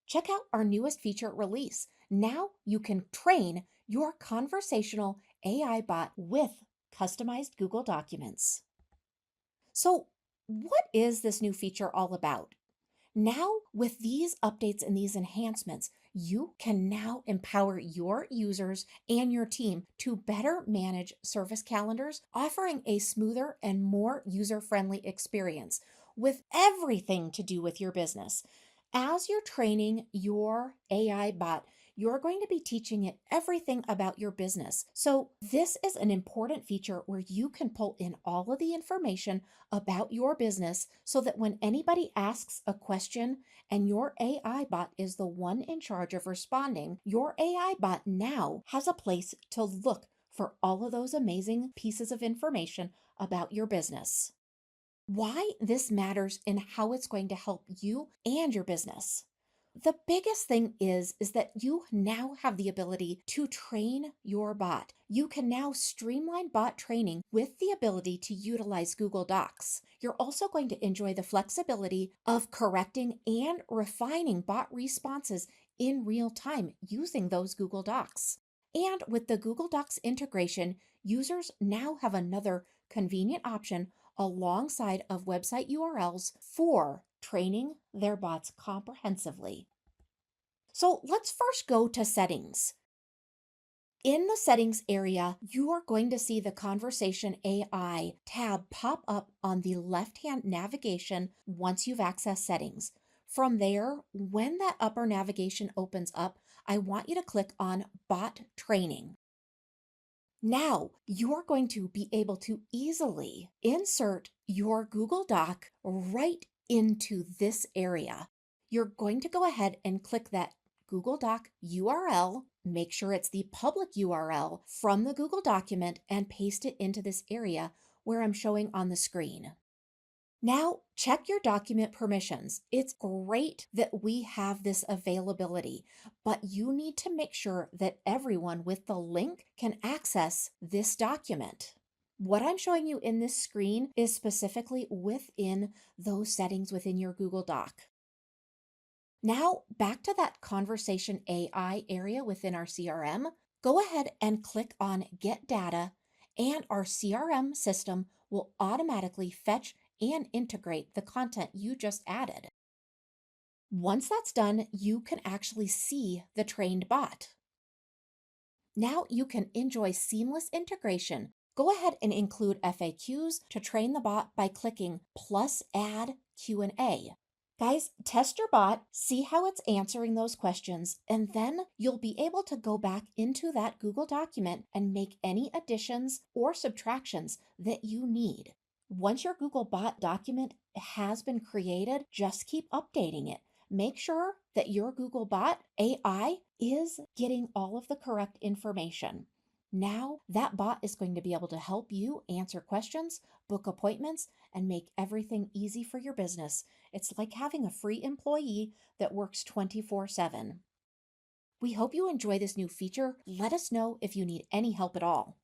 Check out our newest feature release. Now you can train your conversational AI bot with customized Google Documents. So, what is this new feature all about? Now, with these updates and these enhancements, you can now empower your users and your team to better manage service calendars, offering a smoother and more user friendly experience with everything to do with your business. As you're training your AI bot, you're going to be teaching it everything about your business. So, this is an important feature where you can pull in all of the information about your business so that when anybody asks a question and your AI bot is the one in charge of responding, your AI bot now has a place to look for all of those amazing pieces of information about your business. Why this matters and how it's going to help you and your business. The biggest thing is that you now have the ability to train your bot. You can now streamline bot training with the ability to utilize Google Docs. You're also going to enjoy the flexibility of correcting and refining bot responses in real time using those Google Docs. And with the Google Docs integration, users now have another convenient option alongside of website URLs for training their bots comprehensively. So let's first go to settings. In the settings area, you are going to see the Conversation AI tab pop up on the left-hand navigation once you've accessed settings. From there, when that upper navigation opens up, I want you to click on Bot Training. Now, you're going to be able to easily insert your Google Doc right into this area. You're going to go ahead and click that Google Doc URL, make sure it's the public URL from the Google document, and paste it into this area where I'm showing on the screen. Now, check your document permissions. It's great that we have this availability, but you need to make sure that everyone with the link can access this document. What I'm showing you in this screen is specifically within those settings within your Google Doc. Now, back to that Conversation AI area within our CRM, go ahead and click on Get Data, and our CRM system will automatically fetch and integrate the content you just added. Once that's done, you can actually see the trained bot. Now you can enjoy seamless integration. Go ahead and include FAQs to train the bot by clicking plus add Q&A. Guys, test your bot, see how it's answering those questions, and then you'll be able to go back into that Google document and make any additions or subtractions that you need. Once your Google Bot document has been created, just keep updating it. Make sure that your Google Bot AI is getting all of the correct information. Now, that bot is going to be able to help you answer questions, book appointments, and make everything easy for your business. It's like having a free employee that works 24/7. We hope you enjoy this new feature. Let us know if you need any help at all.